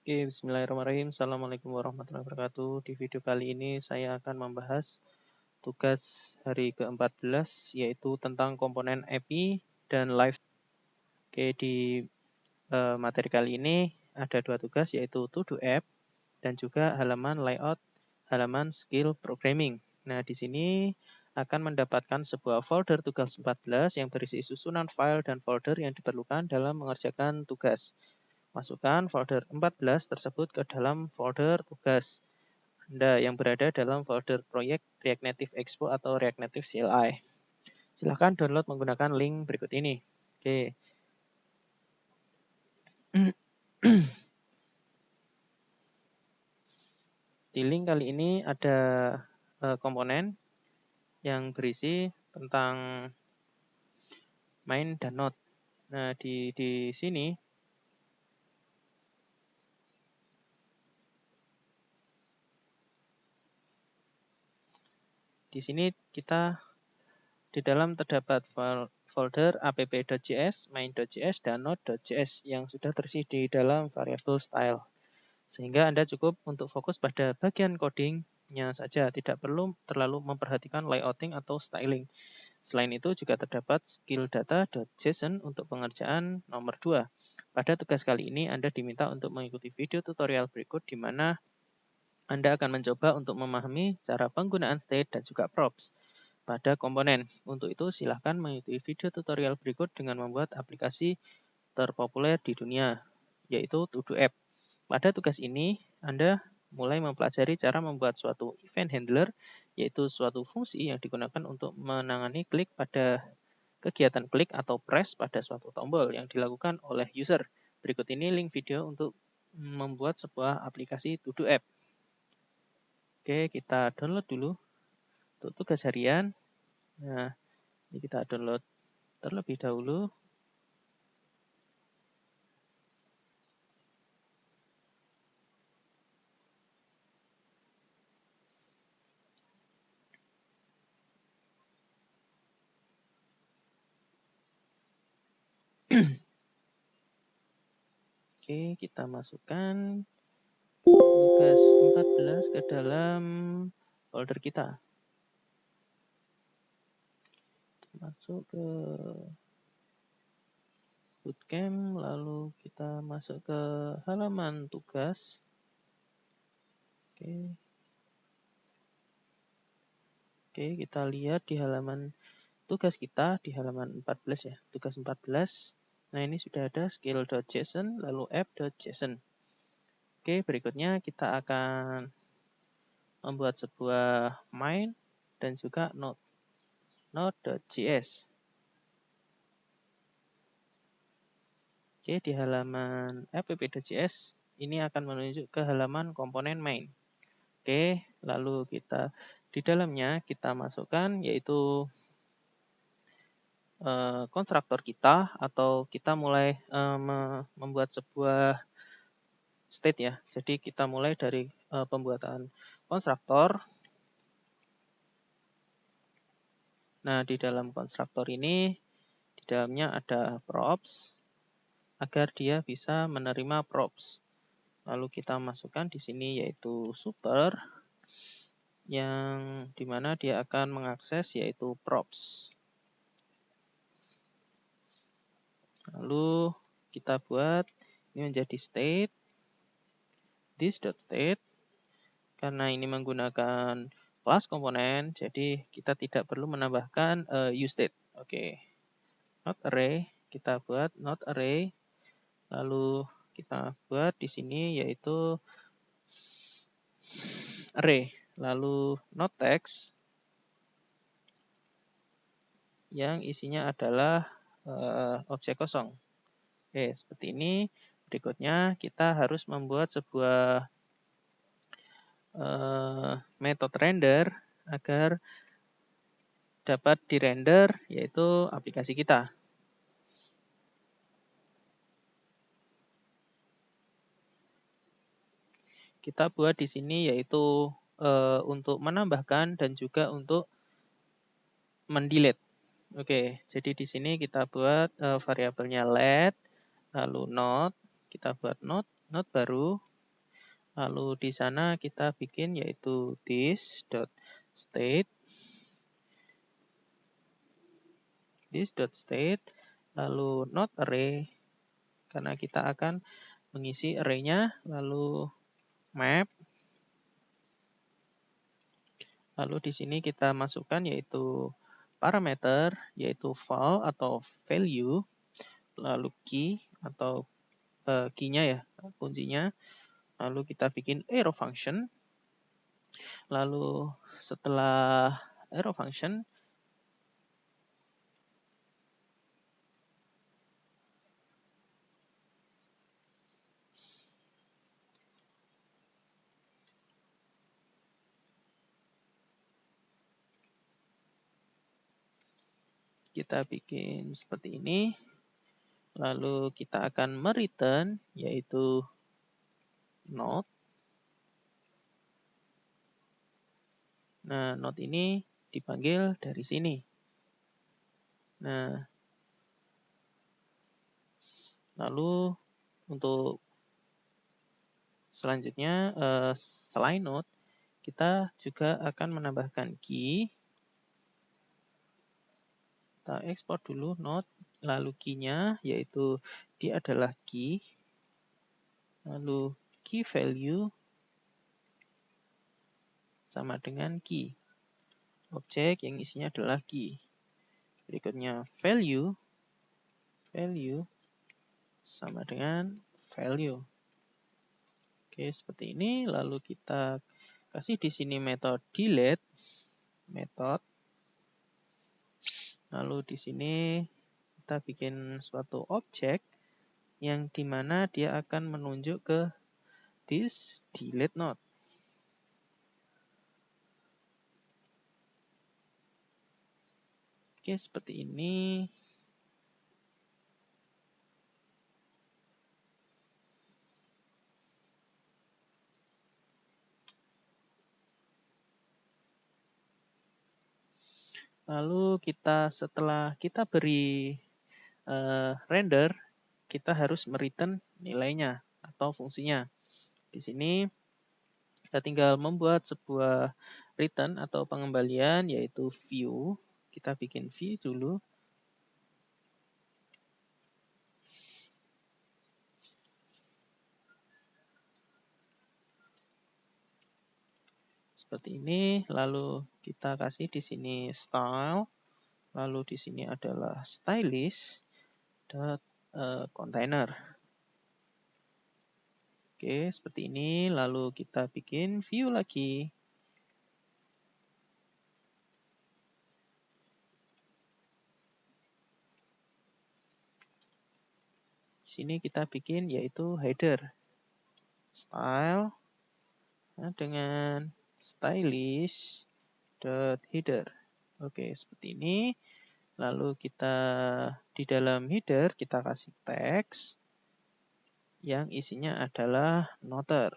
Oke, bismillahirrahmanirrahim. Assalamualaikum warahmatullahi wabarakatuh. Di video kali ini saya akan membahas tugas hari ke-14, yaitu tentang komponen API dan live. Oke, di materi kali ini ada dua tugas, yaitu To Do App dan juga halaman layout, halaman skill programming. Nah, di sini akan mendapatkan sebuah folder tugas 14 yang berisi susunan file dan folder yang diperlukan dalam mengerjakan tugas. Masukkan folder 14 tersebut ke dalam folder tugas Anda yang berada dalam folder proyek React Native Expo atau React Native CLI. Silahkan download menggunakan link berikut ini. Oke. Di link kali ini ada komponen yang berisi tentang main dan node. Nah, di sini kita di dalam terdapat folder app.js, main.js, dan node.js yang sudah terisi di dalam variabel style. Sehingga Anda cukup untuk fokus pada bagian codingnya saja, tidak perlu terlalu memperhatikan layouting atau styling. Selain itu juga terdapat skill data.json untuk pengerjaan nomor 2. Pada tugas kali ini Anda diminta untuk mengikuti video tutorial berikut di mana Anda akan mencoba untuk memahami cara penggunaan state dan juga props pada komponen. Untuk itu, silahkan mengikuti video tutorial berikut dengan membuat aplikasi terpopuler di dunia, yaitu To Do App. Pada tugas ini, Anda mulai mempelajari cara membuat suatu event handler, yaitu suatu fungsi yang digunakan untuk menangani klik pada kegiatan klik atau press pada suatu tombol yang dilakukan oleh user. Berikut ini link video untuk membuat sebuah aplikasi To Do App. Oke, kita download dulu untuk tugas harian. Nah, ini kita download terlebih dahulu. Oke, kita masukkan tugas 14 ke dalam folder kita. Masuk ke bootcamp, lalu kita masuk ke halaman tugas. Oke, kita lihat di halaman tugas kita, di halaman 14 ya, tugas 14. Nah, ini sudah ada skill.json, lalu app.json. Oke, berikutnya kita akan membuat sebuah main dan juga node.js. Oke, di halaman app.js ini akan menunjuk ke halaman komponen main. Oke, lalu kita di dalamnya kita masukkan yaitu konstruktor kita, atau kita mulai membuat sebuah state ya. Jadi kita mulai dari pembuatan konstruktor. Nah, di dalam konstruktor ini di dalamnya ada props agar dia bisa menerima props. Lalu kita masukkan di sini yaitu super yang dimana dia akan mengakses yaitu props. Lalu kita buat ini menjadi state, this.state. Karena ini menggunakan kelas komponen, jadi kita tidak perlu menambahkan useState. Oke. Not array, kita buat not array. Lalu kita buat di sini yaitu array. Lalu not text yang isinya adalah objek kosong. Oke, seperti ini. Berikutnya kita harus membuat sebuah metode render agar dapat dirender yaitu aplikasi kita. Kita buat di sini yaitu untuk menambahkan dan juga untuk mendelete. Oke, jadi di sini kita buat variabelnya let, lalu node, kita buat node baru. Lalu di sana kita bikin yaitu this.state, lalu not array, karena kita akan mengisi array-nya, lalu map, lalu di sini kita masukkan yaitu parameter, yaitu val atau value, lalu key atau key-nya ya, kuncinya, lalu kita bikin arrow function, lalu setelah arrow function, kita bikin seperti ini, lalu kita akan mereturn yaitu node. Nah, node ini dipanggil dari sini. Nah, lalu untuk selanjutnya selain node, kita juga akan menambahkan key. Kita ekspor dulu node, lalu key-nya yaitu dia adalah key, lalu key value sama dengan key. Objek yang isinya adalah key. Berikutnya value sama dengan value. Oke, seperti ini. Lalu kita kasih di sini metode delete, lalu di sini kita bikin suatu objek yang dimana dia akan menunjuk ke this delete node. Oke, seperti ini. Lalu setelah kita beri render, kita harus mereturn nilainya atau fungsinya. Di sini kita tinggal membuat sebuah return atau pengembalian yaitu view. Kita bikin view dulu. Seperti ini, lalu kita kasih di sini style, lalu di sini adalah stylist.container. Oke, seperti ini, lalu kita bikin view lagi. Di sini kita bikin yaitu header. Style dengan stylist.header. Oke, seperti ini. Lalu kita di dalam header kita kasih teks yang isinya adalah noter.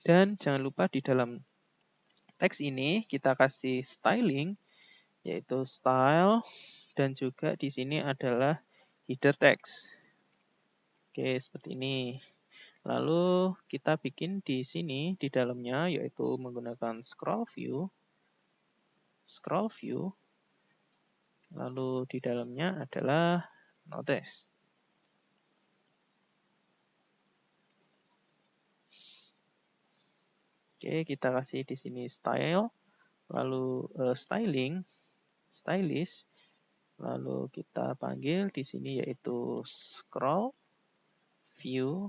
Dan jangan lupa di dalam teks ini kita kasih styling yaitu style dan juga di sini adalah header text. Oke, seperti ini. Lalu kita bikin di sini di dalamnya yaitu menggunakan scroll view. Lalu di dalamnya adalah notice. Oke, kita kasih di sini style, lalu stylist, lalu kita panggil di sini yaitu scroll view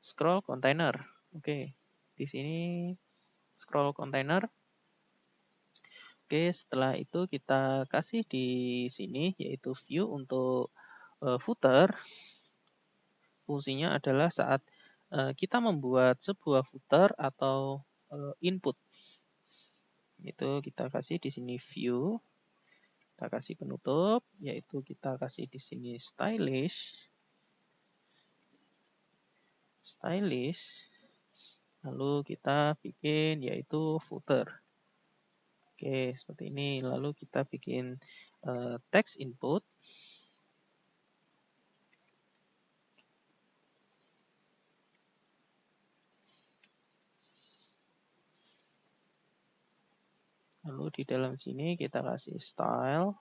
scroll container. Oke, di sini scroll container. Oke, setelah itu kita kasih di sini yaitu view untuk footer. Fungsinya adalah saat kita membuat sebuah footer atau input. Itu kita kasih di sini view. Kita kasih penutup, yaitu kita kasih di sini stylish. Lalu kita bikin yaitu footer. Oke, seperti ini. Lalu kita bikin text input. Lalu di dalam sini kita kasih style.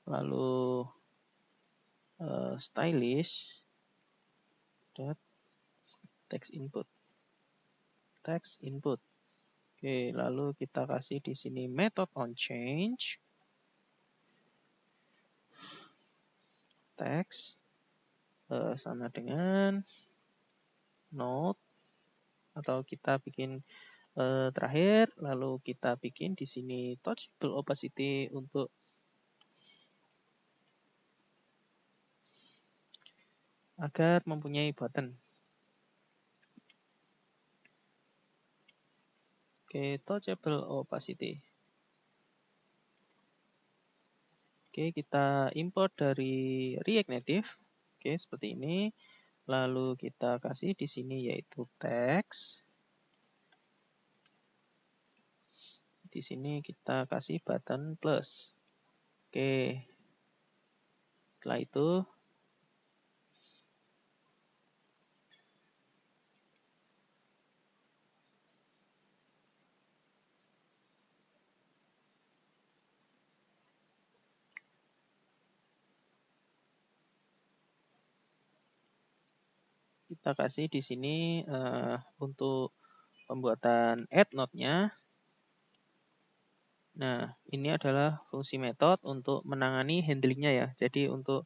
Lalu stylish dot text input. Text input. Oke, lalu kita kasih di sini method on change. Text sama dengan node, atau kita bikin terakhir, lalu kita bikin di sini touchable opacity untuk agar mempunyai button. Oke, touchable opacity. Oke, kita import dari React Native. Oke, seperti ini. Lalu kita kasih di sini yaitu text. Di sini kita kasih button plus. Oke. Setelah itu kita kasih di sini untuk pembuatan add node-nya. Nah, ini adalah fungsi method untuk menangani handling-nya ya. Jadi untuk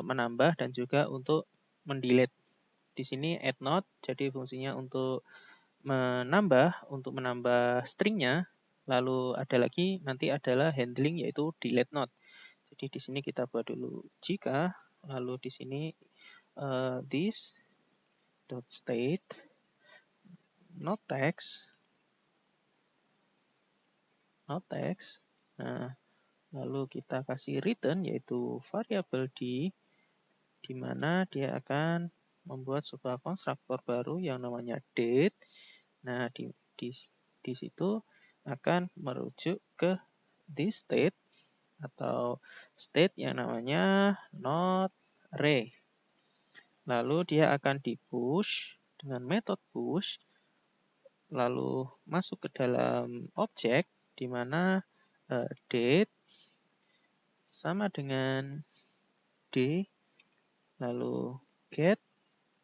menambah dan juga untuk mendelete. Di sini add node, jadi fungsinya untuk menambah string-nya. Lalu ada lagi nanti adalah handling yaitu delete node. Jadi di sini kita buat dulu jika, lalu di sini this dot state not text. Nah, lalu kita kasih return yaitu variabel di mana dia akan membuat sebuah konstruktor baru yang namanya date. Nah, di situ akan merujuk ke this state atau state yang namanya not array. Lalu dia akan di-push dengan metode push, lalu masuk ke dalam objek di mana date sama dengan D, lalu get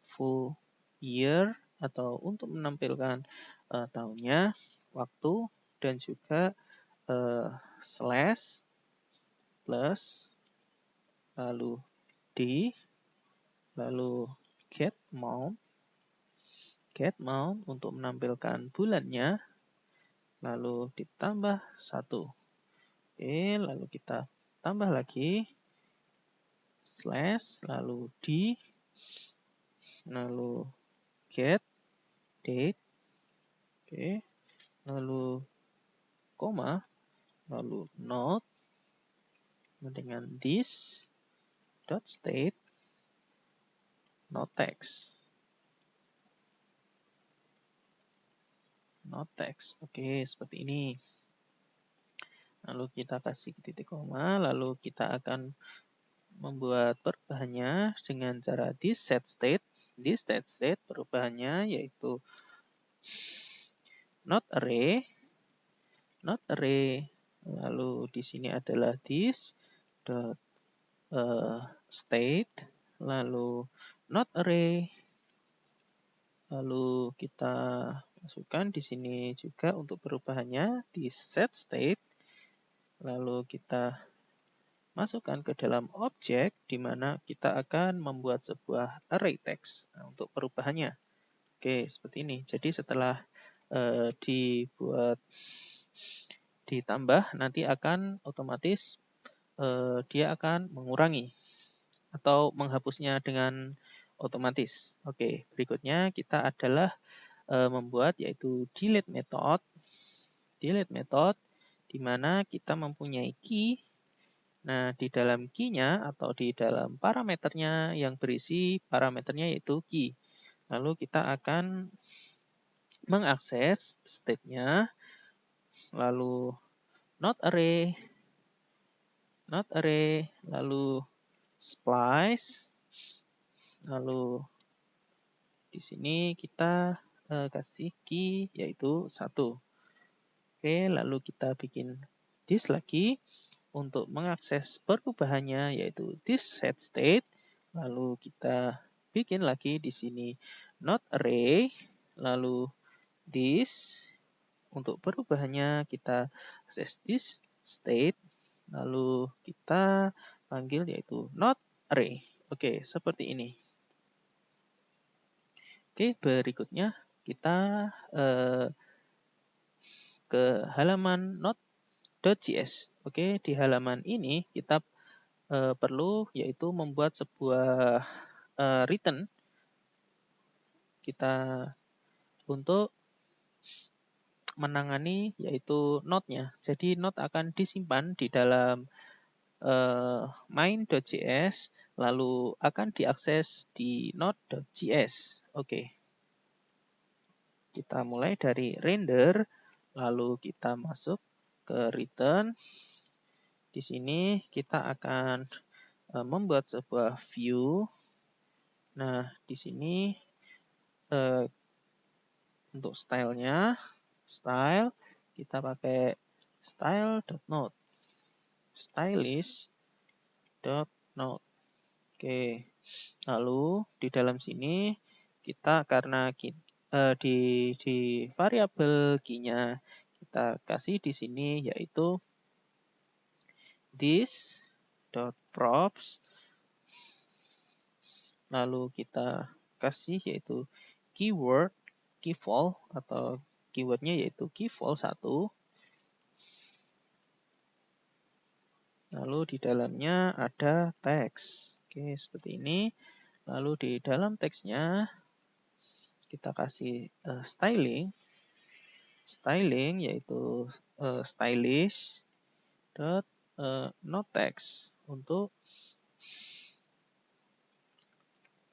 full year atau untuk menampilkan tahunnya, waktu, dan juga slash plus, lalu D, lalu get month untuk menampilkan bulannya, lalu ditambah 1. Oke, lalu kita tambah lagi slash, lalu D, lalu get date, oke, lalu koma, lalu not dengan this dot state not text. Oke, seperti ini. Lalu kita kasih titik koma, lalu kita akan membuat perubahannya dengan cara this set state. This set state perubahannya yaitu not array. Lalu di sini adalah this dot state, lalu not array. Lalu kita masukkan di sini juga untuk perubahannya di set state. Lalu kita masukkan ke dalam objek di mana kita akan membuat sebuah array text untuk perubahannya. Oke, seperti ini. Jadi setelah ditambah, nanti akan otomatis dia akan mengurangi atau menghapusnya dengan otomatis. Oke, berikutnya kita adalah membuat yaitu delete method. Delete method di mana kita mempunyai key. Nah, di dalam key-nya atau di dalam parameternya yang berisi parameternya yaitu key. Lalu kita akan mengakses state-nya lalu not array, lalu splice, lalu di sini kita kasih key yaitu 1. Oke, lalu kita bikin this lagi untuk mengakses perubahannya yaitu this set state. Lalu kita bikin lagi di sini not array, lalu this. Untuk perubahannya kita akses this state, lalu kita panggil yaitu not array. Oke, seperti ini. Oke, berikutnya kita ke halaman node.js. Oke, di halaman ini kita perlu yaitu membuat sebuah return kita untuk menangani yaitu node-nya. Jadi node akan disimpan di dalam main.js lalu akan diakses di node.js. Oke. Kita mulai dari render, lalu kita masuk ke return. Di sini kita akan membuat sebuah view. Nah, di sini untuk stylenya, style kita pakai style.node, stylish.node. Oke. Lalu di dalam sini kita karena di variabel key-nya kita kasih di sini yaitu this.props, lalu kita kasih yaitu keyword keyval atau keywordnya yaitu keyval 1. Lalu di dalamnya ada teks. Oke, seperti ini. Lalu di dalam teksnya kita kasih styling yaitu stylish dot not text untuk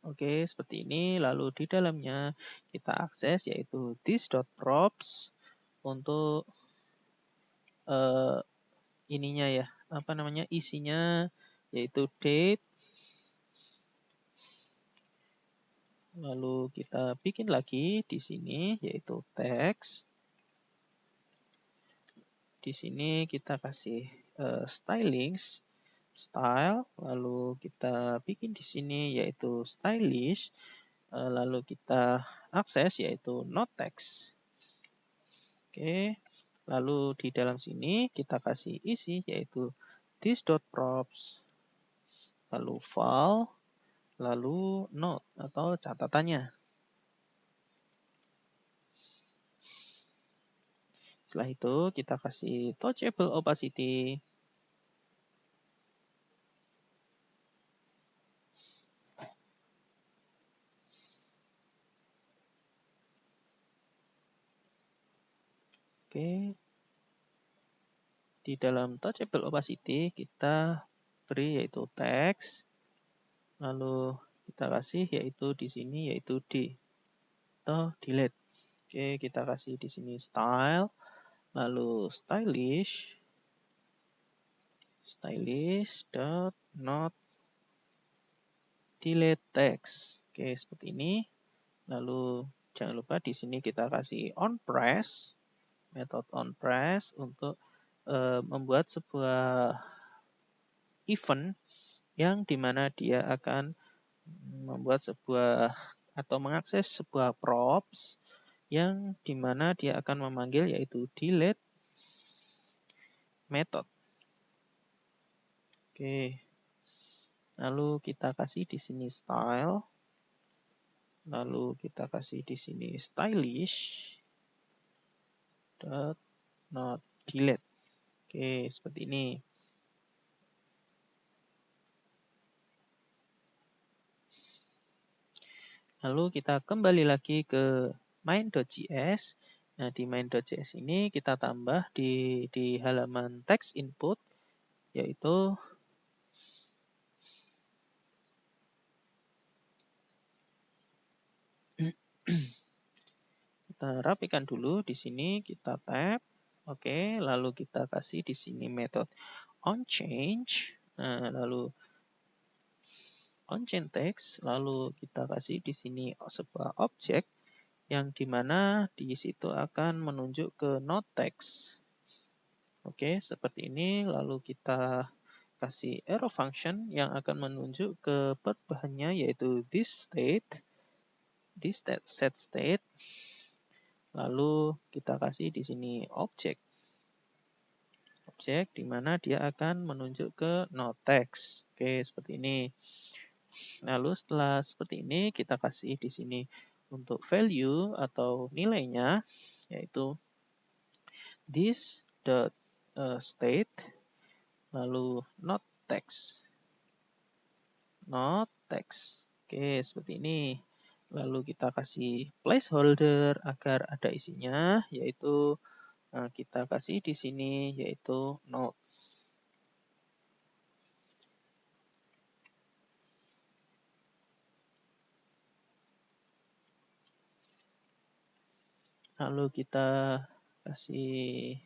oke seperti ini. Lalu di dalamnya kita akses yaitu this.props untuk ininya ya, apa namanya, isinya yaitu date. Lalu kita bikin lagi di sini yaitu text. Di sini kita kasih stylings, style, lalu kita bikin di sini yaitu stylish, lalu kita akses yaitu not text. Oke, lalu di dalam sini kita kasih isi yaitu this.props, lalu file, lalu note atau catatannya. Setelah itu kita kasih touchable opacity. Oke. Di dalam touchable opacity kita beri yaitu text. Lalu kita kasih yaitu di sini yaitu D atau delete. Oke, kita kasih di sini style, lalu stylish dot not delete text. Oke, seperti ini. Lalu jangan lupa di sini kita kasih onPress, metode onPress untuk membuat sebuah event yang dimana dia akan membuat sebuah atau mengakses sebuah props yang dimana dia akan memanggil yaitu delete method. Oke. Lalu kita kasih di sini style. Lalu kita kasih di sini stylish dot not delete. Oke, seperti ini. Lalu kita kembali lagi ke main.js. Nah, di main.js ini kita tambah di halaman text input yaitu kita rapikan dulu di sini, kita tab, Oke, lalu kita kasih di sini metode onChange. Nah, lalu onChange text, lalu kita kasih di sini sebuah objek yang dimana di situ akan menunjuk ke node text. Oke, seperti ini. Lalu kita kasih arrow function yang akan menunjuk ke perubahannya yaitu this set state. Lalu kita kasih di sini objek di mana dia akan menunjuk ke node text. Oke, seperti ini. Lalu setelah seperti ini kita kasih di sini untuk value atau nilainya yaitu this dot state lalu not text. Oke, seperti ini. Lalu kita kasih placeholder agar ada isinya, yaitu kita kasih di sini yaitu node. Lalu kita kasih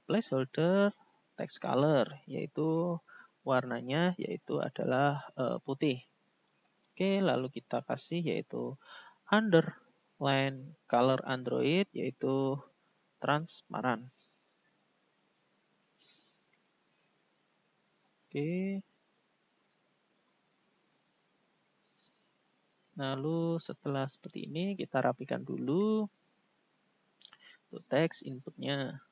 placeholder text color, yaitu warnanya yaitu adalah putih. Oke, lalu kita kasih yaitu underline color Android yaitu transparan. Oke. Lalu setelah seperti ini kita rapikan dulu untuk teks inputnya.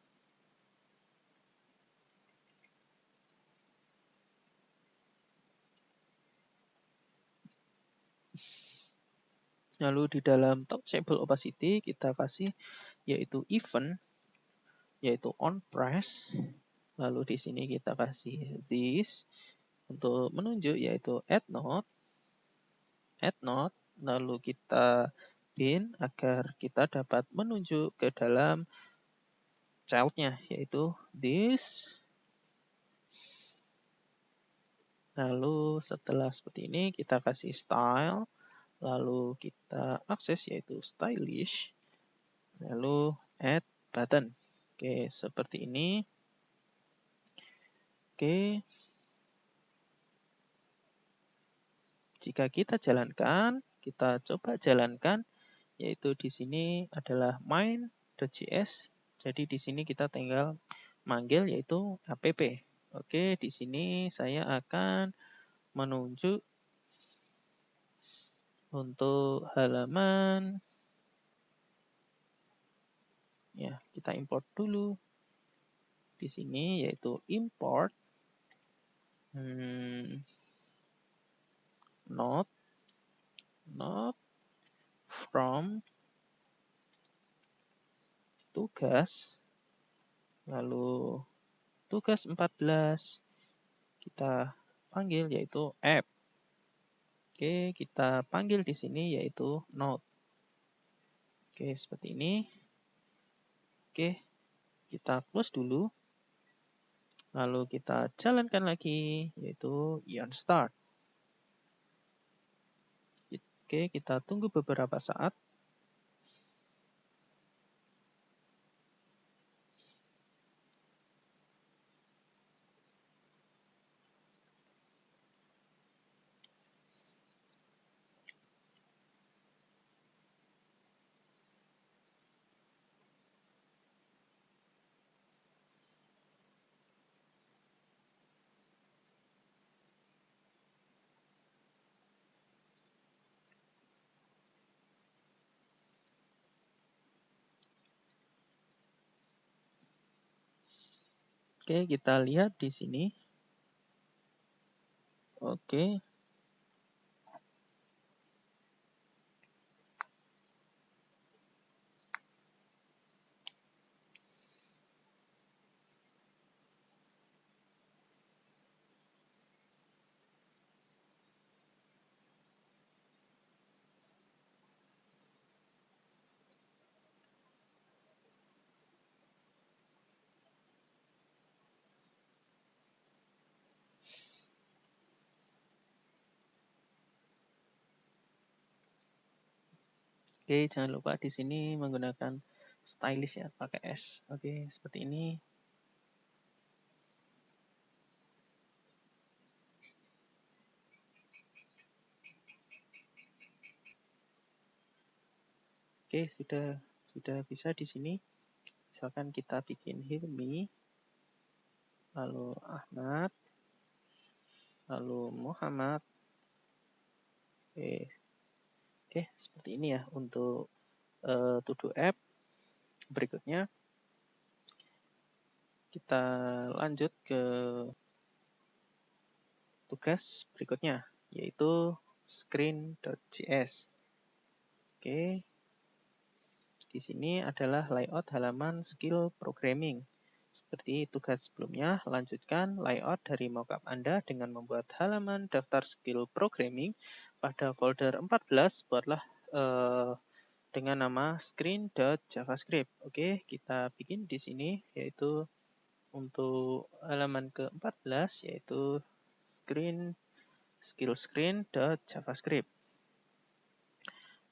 Lalu di dalam touchable opacity kita kasih yaitu event, yaitu on press. Lalu di sini kita kasih this untuk menunjuk yaitu add node. Lalu kita bin agar kita dapat menunjuk ke dalam childnya yaitu this. Lalu setelah seperti ini kita kasih style. Lalu kita akses yaitu stylish. Lalu add button. Oke, seperti ini. Oke. Jika kita jalankan, kita coba jalankan, yaitu di sini adalah main.js. Jadi di sini kita tinggal manggil yaitu app. Oke, di sini saya akan menunjuk untuk halaman. Ya, kita import dulu. Di sini yaitu import node from tugas. Lalu tugas 14 kita panggil yaitu app. Oke, kita panggil di sini yaitu node. Oke, seperti ini. Oke, kita close dulu. Lalu kita jalankan lagi, yaitu ion start. Oke, kita tunggu beberapa saat. Oke, kita lihat di sini. Oke. Oke, jangan lupa di sini menggunakan stylish ya, pakai S. Oke, seperti ini. Oke, sudah bisa di sini. Misalkan kita bikin Hilmi, lalu Ahmad, lalu Muhammad. Oke, seperti ini ya untuk to-do app. Berikutnya kita lanjut ke tugas berikutnya, yaitu screen.js. Oke, di sini adalah layout halaman skill programming. Seperti tugas sebelumnya, lanjutkan layout dari mockup Anda dengan membuat halaman daftar skill programming pada folder 14. Buatlah dengan nama screen.javascript. Oke, kita bikin di sini, yaitu untuk halaman ke-14, yaitu screen.javascript.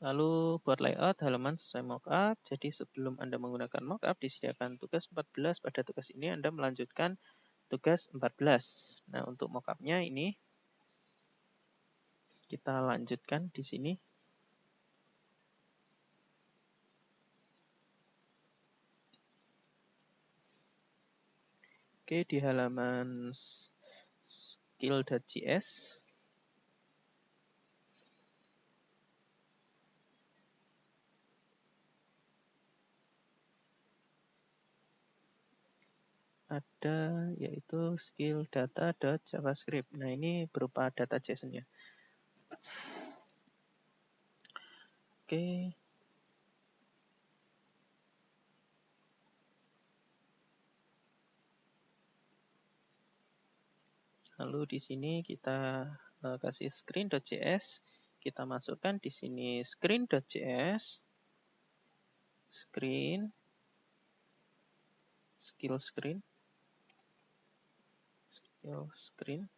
Lalu buat layout halaman sesuai mockup. Jadi sebelum Anda menggunakan mockup, disediakan tugas 14. Pada tugas ini Anda melanjutkan tugas 14. Nah, untuk mockupnya ini kita lanjutkan di sini. Oke, di halaman skill.js. Ada yaitu skill data.javascript. Nah, ini berupa data JSON-nya. Oke. Lalu di sini kita kasih screen.js. Kita masukkan di sini screen.js. Screen. Skill screen. Skill screen.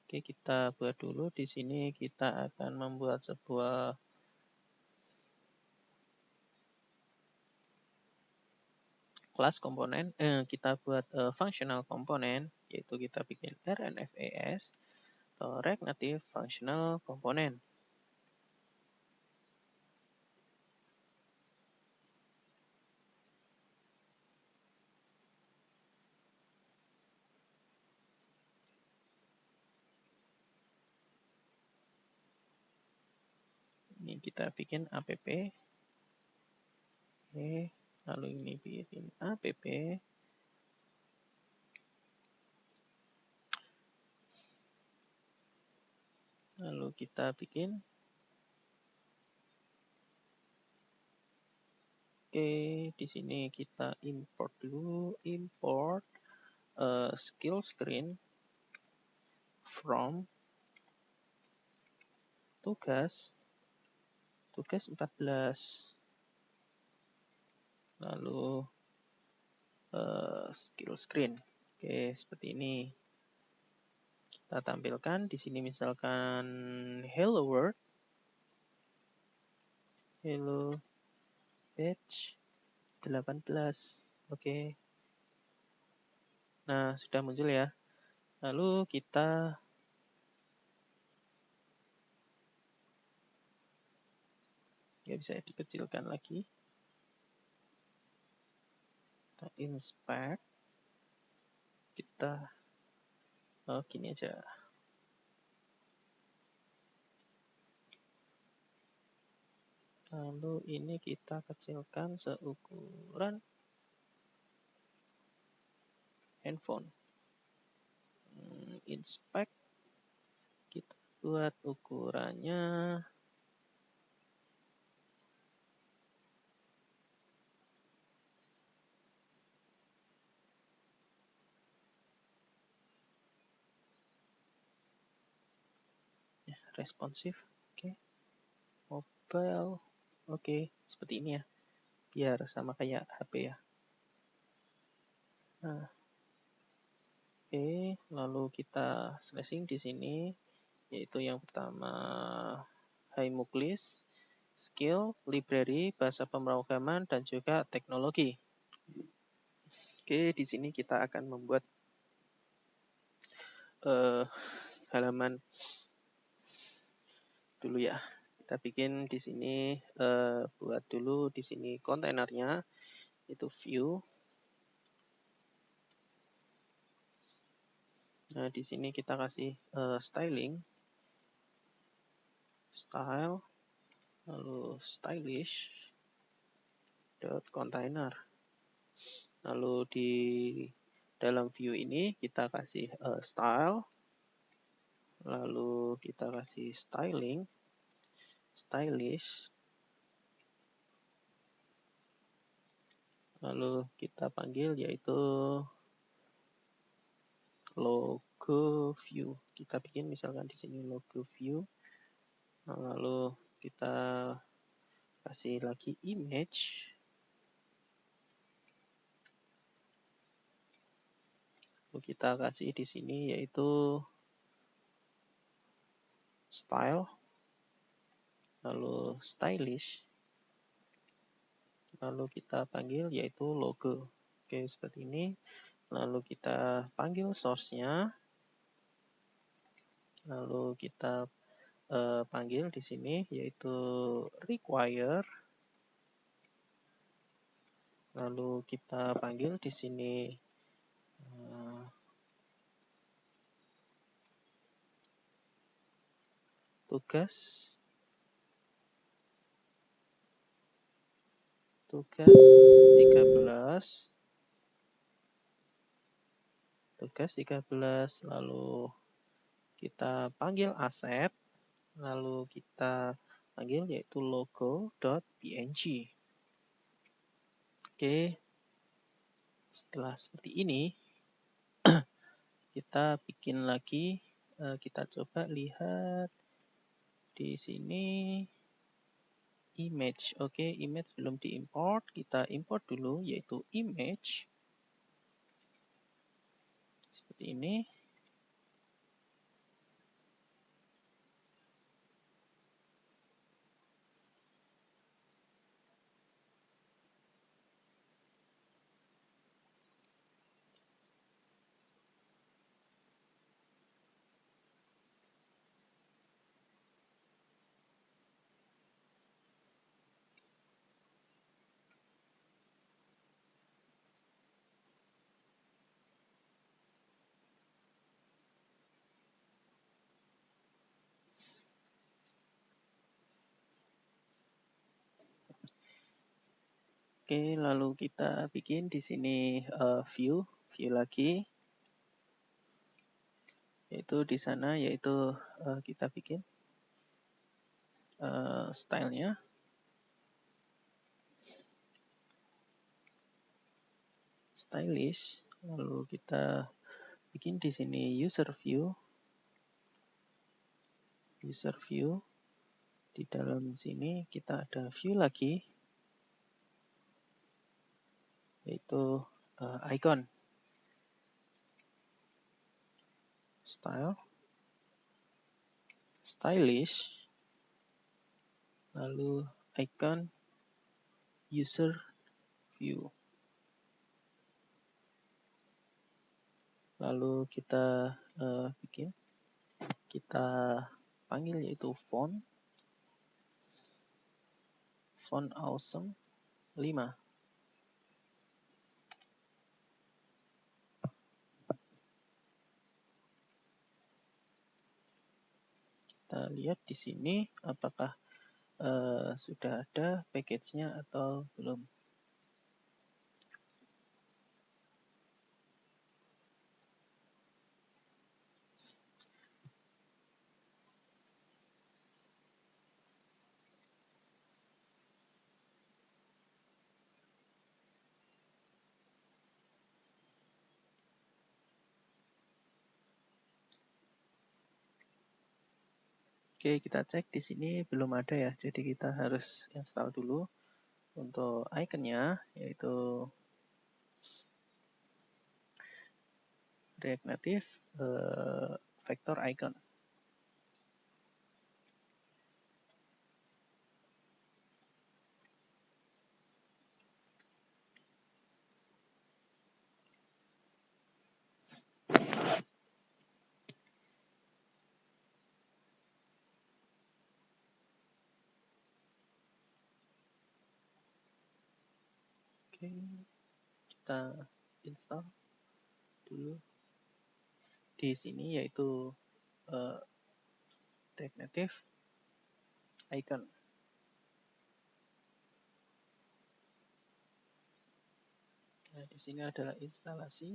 Oke, kita buat dulu. Di sini kita akan membuat sebuah kelas komponen. Kita buat functional komponen, yaitu kita bikin RNFAS atau React Native Functional Component. Ini kita bikin app. Oke, lalu ini bikin app. Lalu kita bikin. Oke, di sini kita import dulu. Import skill screen from tugas 14. Lalu skill screen. Oke, seperti ini. Kita tampilkan di sini misalkan hello world. Hello page 18. Oke. Nah, sudah muncul ya. Lalu kita nggak bisa dikecilkan lagi. Kita inspect. Kita gini aja. Lalu ini kita kecilkan seukuran handphone. Inspect. Kita buat ukurannya responsif. Oke. Mobile. Oke, seperti ini ya. Biar sama kayak HP ya. Nah. Oke, lalu kita slashing di sini, yaitu yang pertama Hi Muklis, skill, library, bahasa pemrograman, dan juga teknologi. Oke, di sini kita akan membuat halaman dulu ya. Kita bikin di sini buat dulu di sini kontainernya itu view. Nah, di sini kita kasih styling, style, lalu stylish dot container. Lalu di dalam view ini kita kasih style, lalu kita kasih styling, stylish, lalu kita panggil yaitu logo view. Kita bikin misalkan di sini logo view. Nah, lalu kita kasih lagi image. Lalu kita kasih di sini yaitu style, lalu stylish, lalu kita panggil yaitu logo. Oke, seperti ini. Lalu kita panggil source-nya. Lalu kita panggil di sini yaitu require. Lalu kita panggil di sini tugas 13. Tugas 13, lalu kita panggil aset, lalu kita panggil yaitu logo.png. Oke, setelah seperti ini, kita bikin lagi, kita coba lihat di sini image. Oke, image belum diimport, kita import dulu yaitu image. Seperti ini. Oke, lalu kita bikin di sini view lagi. Yaitu di sana yaitu kita bikin stylenya. Stylish, lalu kita bikin di sini user view. Di dalam sini kita ada view lagi, yaitu icon, style, stylish, lalu icon, user view. Lalu kita bikin, kita panggil yaitu font awesome 5. Kita lihat di sini apakah sudah ada package-nya atau belum. Oke, kita cek di sini belum ada ya. Jadi kita harus install dulu untuk iconnya, yaitu React Native vector icon. Oke, kita install dulu di sini, yaitu React Native icon. Nah, di sini adalah instalasi.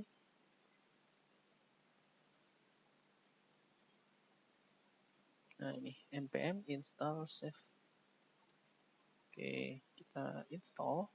Nah, ini npm install save. Oke, kita install.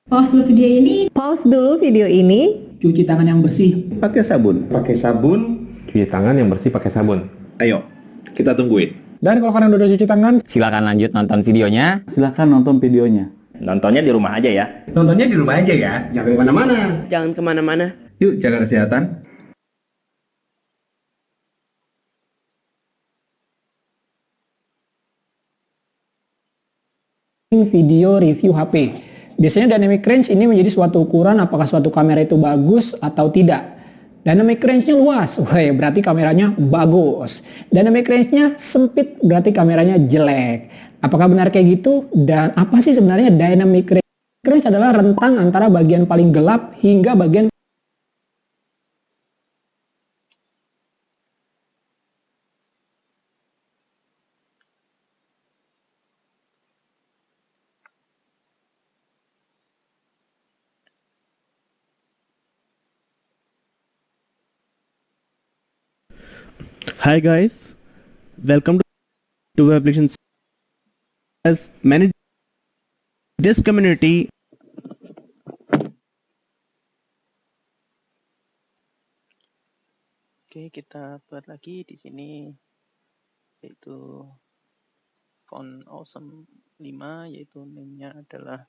Pause dulu video ini. Cuci tangan yang bersih. Pakai sabun. Pakai sabun. Cuci tangan yang bersih pakai sabun. Ayo, kita tungguin. Dan kalau kalian udah cuci tangan, silakan lanjut nonton videonya. silakan nonton videonya. Nontonnya di rumah aja ya. Nontonnya di rumah aja ya. Jangan kemana-mana. Jangan kemana-mana. Yuk jaga kesehatan. Video review HP. Biasanya dynamic range ini menjadi suatu ukuran apakah suatu kamera itu bagus atau tidak. Dynamic range-nya luas, wah berarti kameranya bagus. Dynamic range-nya sempit, berarti kameranya jelek. Apakah benar kayak gitu? Dan apa sih sebenarnya dynamic range? Range adalah rentang antara bagian paling gelap hingga bagian Hi guys, welcome to Web Applications. As many this community Oke, kita buat lagi di sini yaitu font awesome 5, yaitu name-nya adalah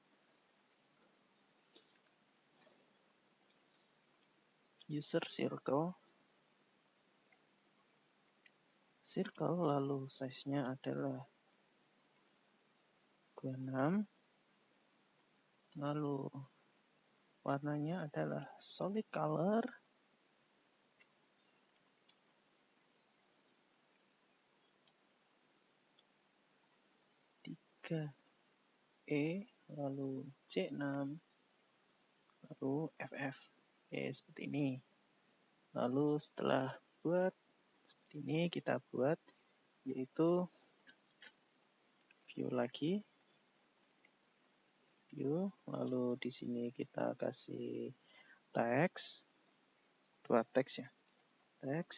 user circle. Lalu size-nya adalah 26, lalu warnanya adalah solid color, lalu C6, lalu FF. Seperti ini. Lalu setelah buat seperti ini, kita buat yaitu view lagi. View, lalu di sini kita kasih teks, 2 teks ya. Teks.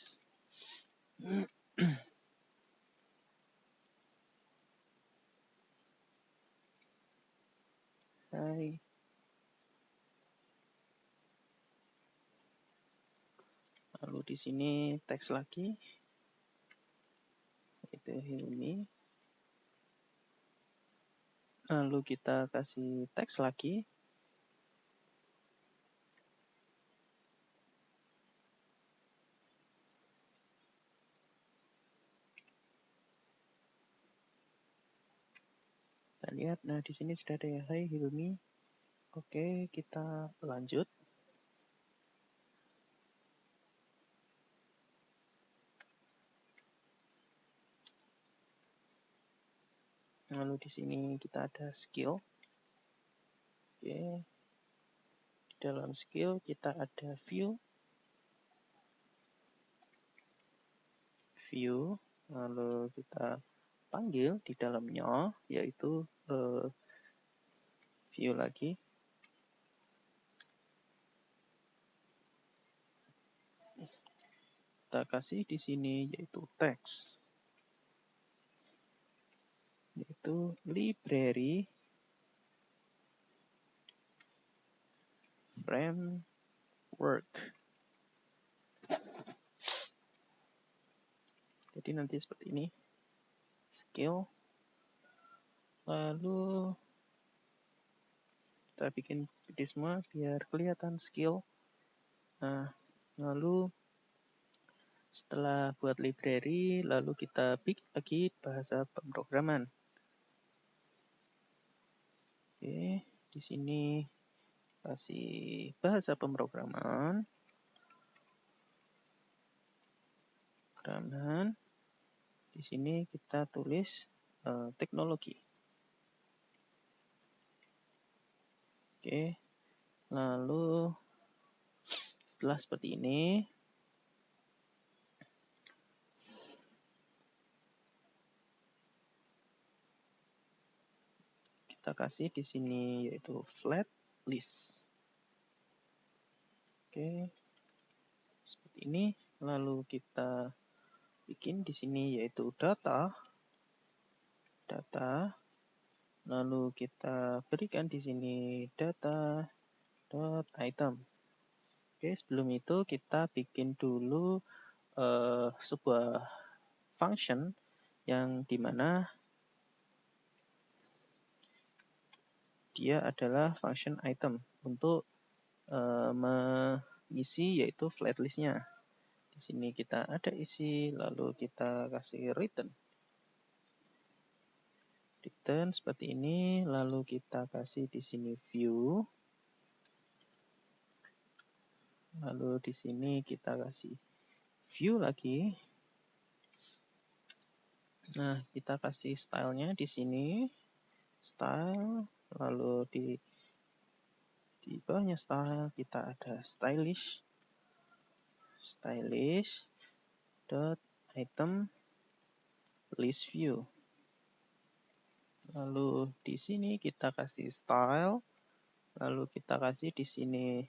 Hai. Lalu di sini teks lagi, itu ini. Lalu kita kasih teks lagi. Kita lihat, nah di sini sudah ada ya, hai Hilmi. Oke, kita lanjut. Lalu di sini kita ada skill. Oke. Di dalam skill kita ada view. Lalu kita panggil di dalamnya yaitu view lagi. Kita kasih di sini yaitu teks. Yaitu library framework. Jadi nanti seperti ini. Skill. Lalu kita bikin ini semua biar kelihatan skill. Nah, lalu setelah buat library, lalu kita bikin lagi bahasa pemrograman. Oke, di sini kasih bahasa pemrograman. Di sini kita tulis teknologi. Oke, lalu setelah seperti ini, kita kasih di sini yaitu flat list. Oke, seperti ini. Lalu kita bikin di sini yaitu data. Lalu kita berikan di sini data.item. Oke, sebelum itu kita bikin dulu sebuah function yang dimana dia adalah function item untuk mengisi yaitu flat list-nya. Di sini kita ada isi, lalu kita kasih return seperti ini, lalu kita kasih di sini view. Lalu di sini kita kasih view lagi. Nah, kita kasih stylenya di sini, style, lalu di bawahnya style kita ada stylish dot item list view. Lalu di sini kita kasih style, lalu kita kasih di sini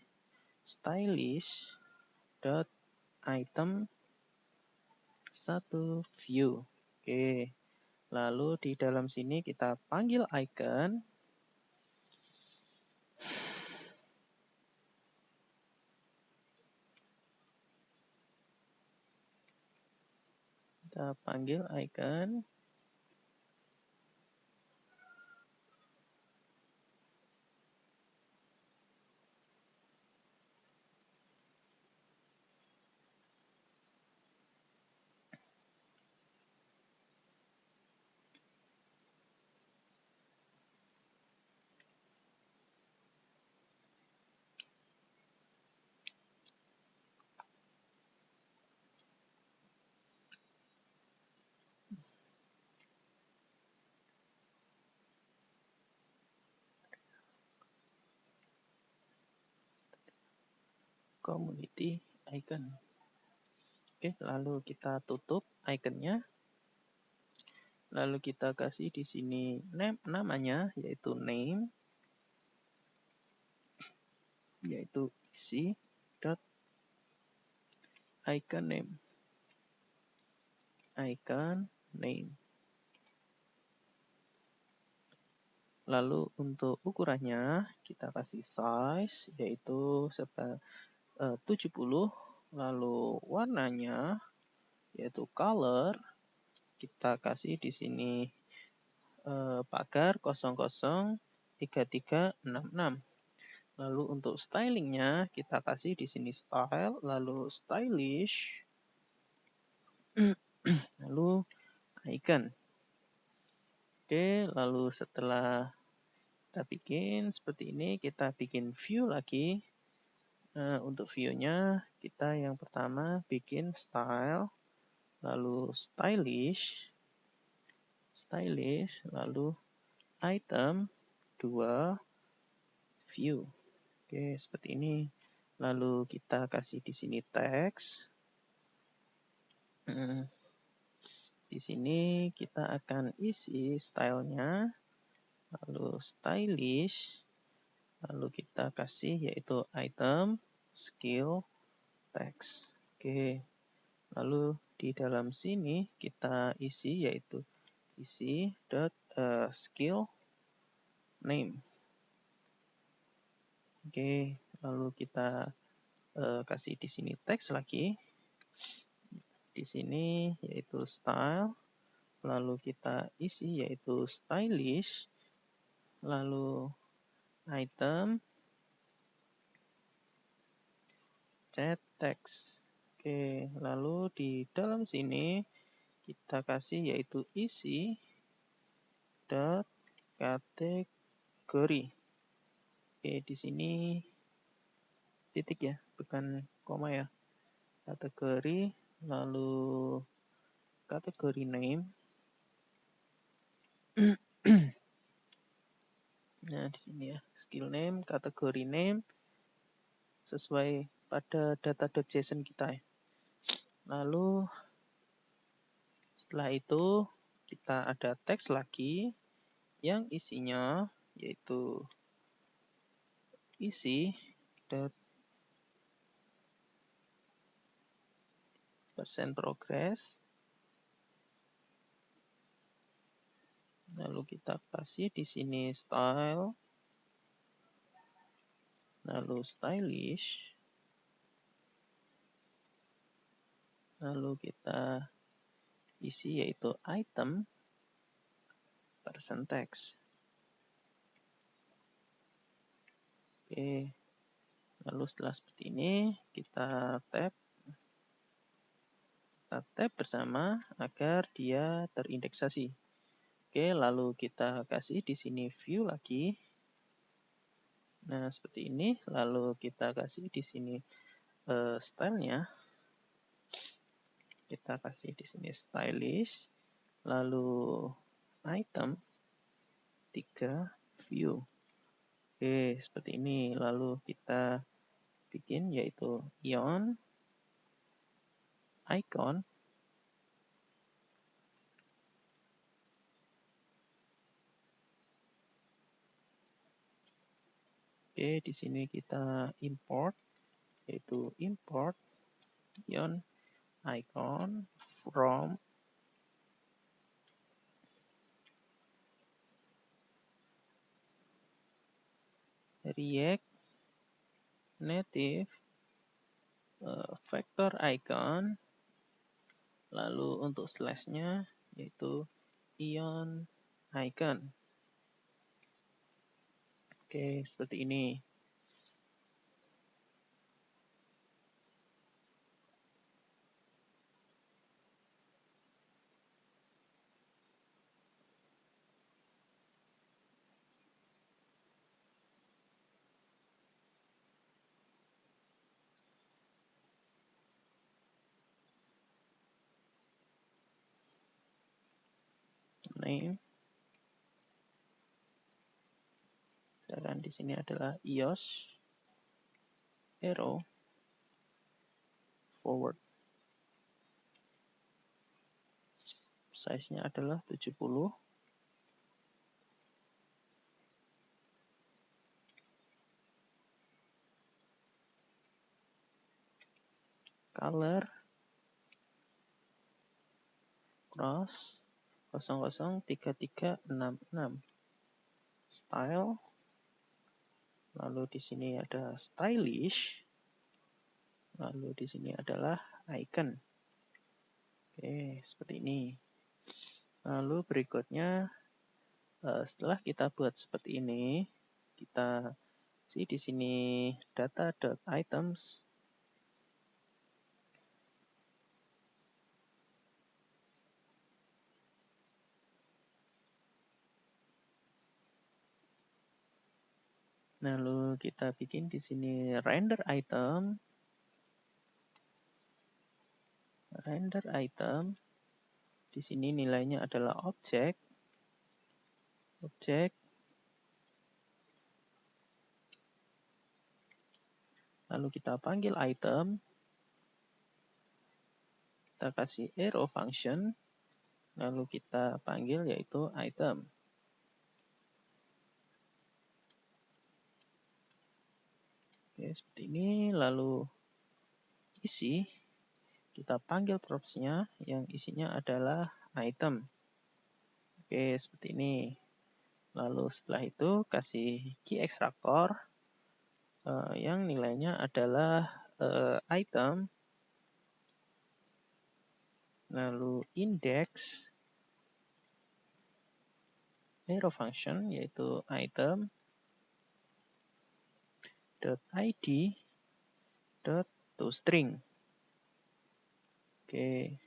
stylish dot item 1 view. Oke. Lalu di dalam sini kita panggil icon. Kita panggil icon. Community icon. Oke, lalu kita tutup iconnya. Lalu kita kasih di sini namanya yaitu name, yaitu isi dot icon name. Icon name. Lalu untuk ukurannya kita kasih size yaitu 70. Lalu warnanya yaitu color kita kasih di sini pagar 003366. Lalu untuk stylingnya kita kasih di sini style, lalu stylish, lalu icon. Oke, lalu setelah kita bikin seperti ini, kita bikin view lagi. Untuk view-nya kita yang pertama bikin style, lalu stylish, lalu item 2 view. Oke, seperti ini. Lalu kita kasih di sini teks. Di sini kita akan isi stylenya, lalu stylish, lalu kita kasih yaitu item, skill, text. Oke. Lalu di dalam sini kita isi yaitu isi dot skill name. Oke, lalu kita kasih di sini teks lagi. Di sini yaitu style, lalu kita isi yaitu stylish, lalu item, chat text. Oke, lalu di dalam sini kita kasih yaitu isi dot kategori. Oke, di sini titik ya, bukan koma ya. Kategori, lalu kategori name. Nah, di sini ya, skill name, kategori name sesuai pada data.json kita ya. Lalu setelah itu kita ada teks lagi yang isinya yaitu isi dot persen progress. Lalu kita kasih di sini style, lalu stylish, lalu kita isi yaitu item persen text. Oke, lalu setelah seperti ini kita tab bersama agar dia terindeksasi. Oke, lalu kita kasih di sini view lagi. Nah, seperti ini. Lalu kita kasih di sini stylenya, kita kasih di sini stylish, lalu item 3 view. Oke, seperti ini. Lalu kita bikin yaitu ion icon. Oke, di sini kita import yaitu import ion icon from React Native vector icon, lalu untuk slashnya yaitu ion icon. Oke, seperti ini. Name. Dan di sini adalah EOS arrow forward. Size-nya adalah 70. Color cross 003366. Style. Lalu di sini ada stylish. Lalu di sini adalah icon. Oke, seperti ini. Lalu berikutnya, setelah kita buat seperti ini, kita isi di sini data.items. Lalu kita bikin di sini render item. Render item. Di sini nilainya adalah objek. Objek. Lalu kita panggil item. Kita kasih arrow function. Lalu kita panggil yaitu item. Oke, seperti ini. Lalu isi. Kita panggil props-nya yang isinya adalah item. Oke, seperti ini. Lalu setelah itu kasih key extractor yang nilainya adalah item. Lalu index arrow function yaitu item .id .toString. Oke.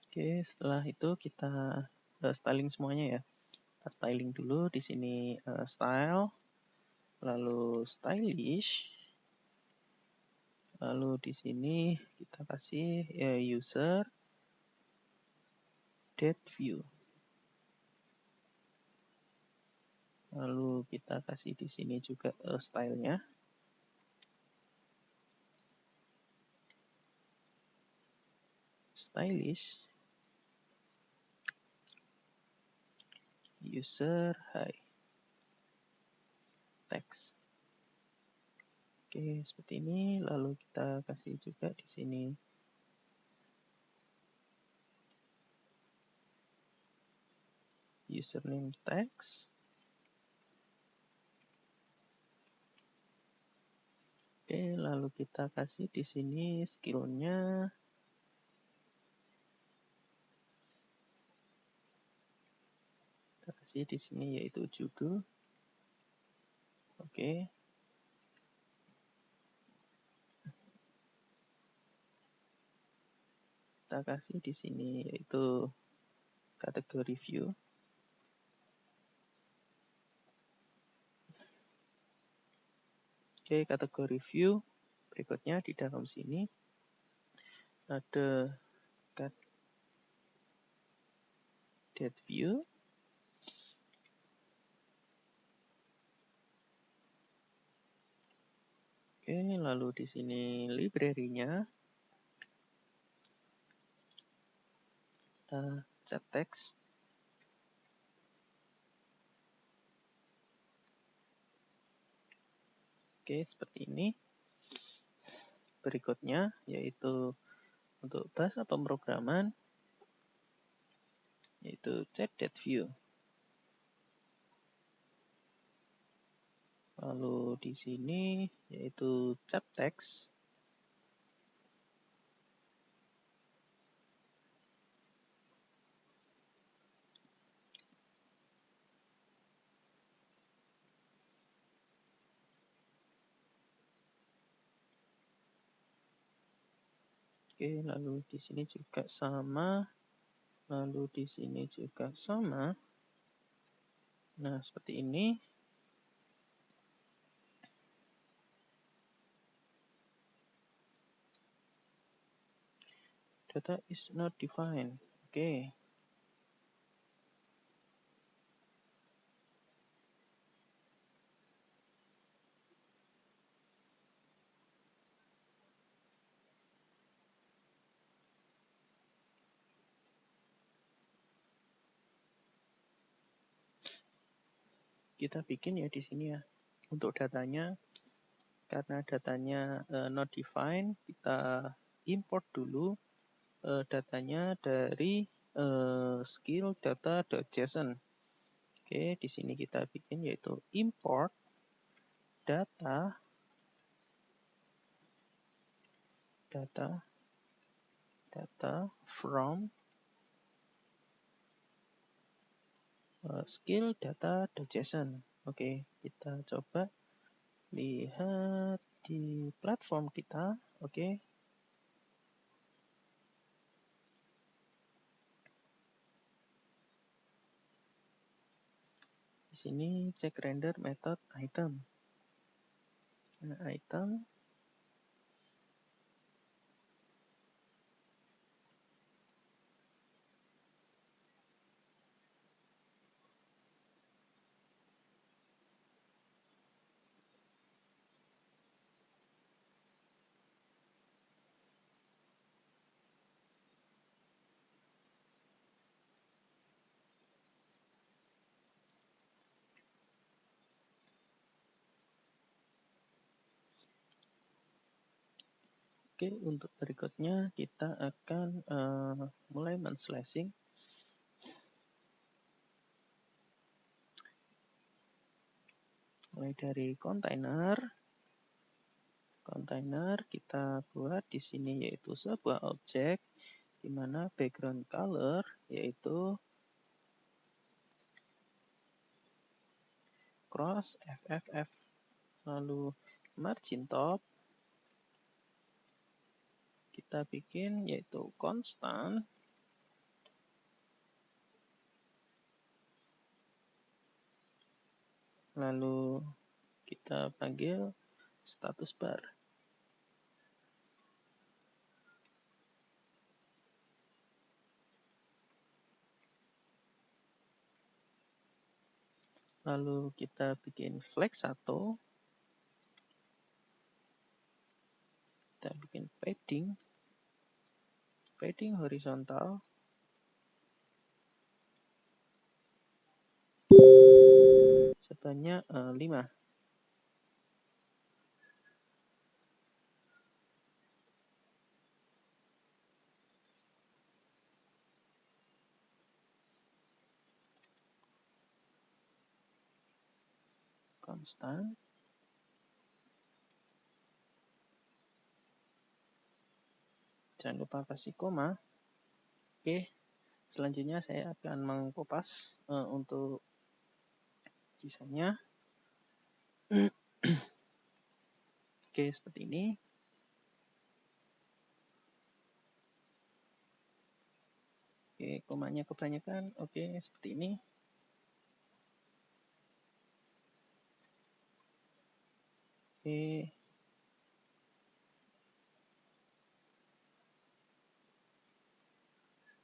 Oke, setelah itu kita styling semuanya ya. Kita styling dulu di sini style, lalu stylish, lalu di sini kita kasih user date view. Lalu kita kasih di sini juga stylenya. Stylish. User high text. Oke, Oke, seperti ini. Lalu kita kasih juga di sini username text. Oke, lalu kita kasih di sini skill-nya. Kita kasih di sini yaitu judul. Oke. Kita kasih di sini yaitu kategori view. Oke, kategori view. Berikutnya di dalam sini ada date view. Oke, lalu di sini library-nya. Kita chat text. Oke, seperti ini. Berikutnya yaitu untuk bahasa pemrograman yaitu check that view. Lalu di sini yaitu chat text. Oke, lalu di sini juga sama. Lalu di sini juga sama. Nah, seperti ini. Data is not defined. Oke. Kita bikin ya di sini ya. Untuk datanya, karena datanya not defined, kita import dulu datanya dari skill data.json. Oke, di sini kita bikin yaitu import data from skill data.json. Oke, kita coba lihat di platform kita. Oke. Di sini cek render method item. Nah, item Oke, untuk berikutnya kita akan mulai men-slashing. Mulai dari kontainer. Kontainer kita buat di sini yaitu sebuah objek di mana background color yaitu cross FFF. Lalu margin top kita bikin yaitu constant. Lalu kita panggil status bar. Lalu kita bikin flag 1. Kita bikin padding horizontal. Sebanyak 5. konstan. Jangan lupa kasih koma. Oke, selanjutnya saya akan mengkopas untuk sisanya. Oke, seperti ini. Oke, komanya kebanyakan. Oke, seperti ini. Oke.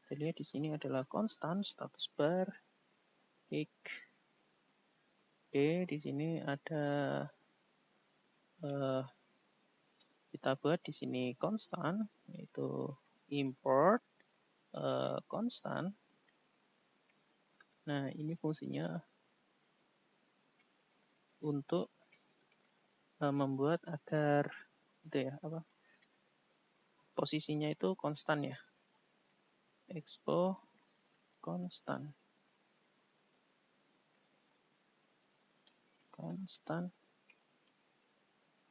Kita lihat di sini adalah konstan status bar tick. Oke, di sini ada kita buat di sini konstan, yaitu import konstan. Nah, ini fungsinya untuk membuat agar itu ya posisinya itu konstan ya. Expo konstan.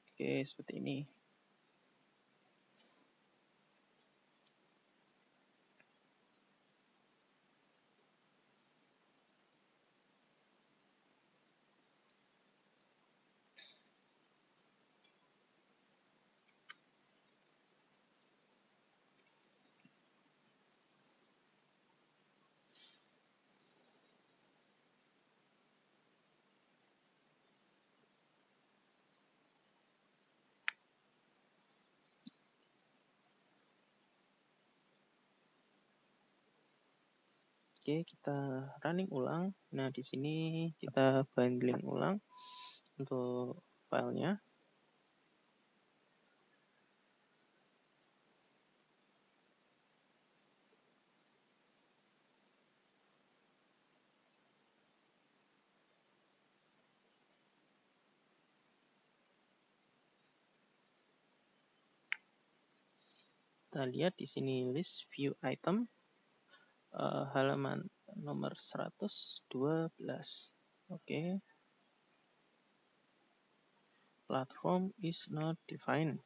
Oke, seperti ini. Oke, kita running ulang. Nah, di sini kita bundling ulang untuk filenya. Kita lihat di sini list view item halaman nomor 112. Oke. Platform is not defined.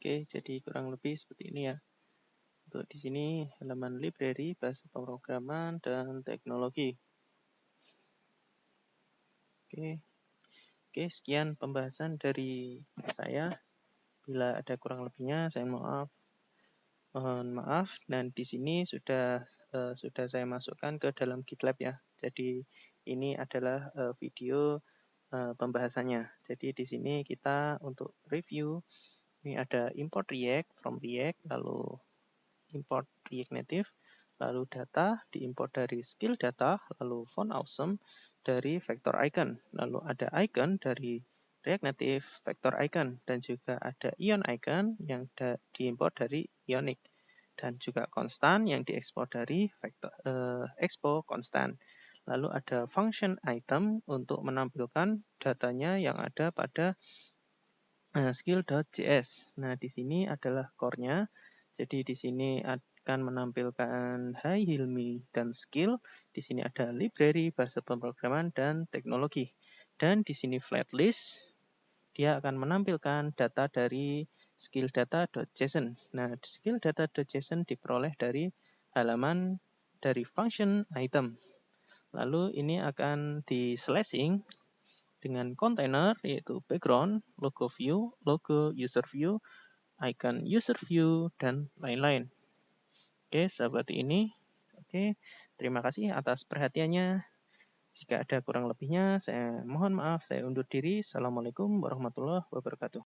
Oke, jadi kurang lebih seperti ini ya. Untuk di sini halaman library, bahasa pemrograman, dan teknologi. Oke, sekian pembahasan dari saya. Bila ada kurang lebihnya, saya mohon maaf. Dan di sini sudah saya masukkan ke dalam GitLab ya. Jadi ini adalah video pembahasannya. Jadi di sini kita untuk review, ini ada import React from React, lalu import React Native, lalu data diimport dari skill data, lalu font awesome dari vector icon, lalu ada icon dari React Native vector icon, dan juga ada ion icon yang diimport dari Ionic, dan juga constant yang diekspor dari vector expo constant. Lalu ada function item untuk menampilkan datanya yang ada pada skill.js. Nah, di sini adalah core-nya. Jadi di sini akan menampilkan Hi, Hilmi, dan skill. Di sini ada library, bahasa pemrograman, dan teknologi. Dan di sini flat list, dia akan menampilkan data dari skill data.json. Nah, skill data.json diperoleh dari halaman dari function item. Lalu ini akan di slashing dengan kontainer, yaitu background, logo view, logo user view, icon user view, dan lain-lain. Oke, seperti ini. Oke, terima kasih atas perhatiannya. Jika ada kurang lebihnya, saya mohon maaf, saya undur diri. Assalamualaikum warahmatullahi wabarakatuh.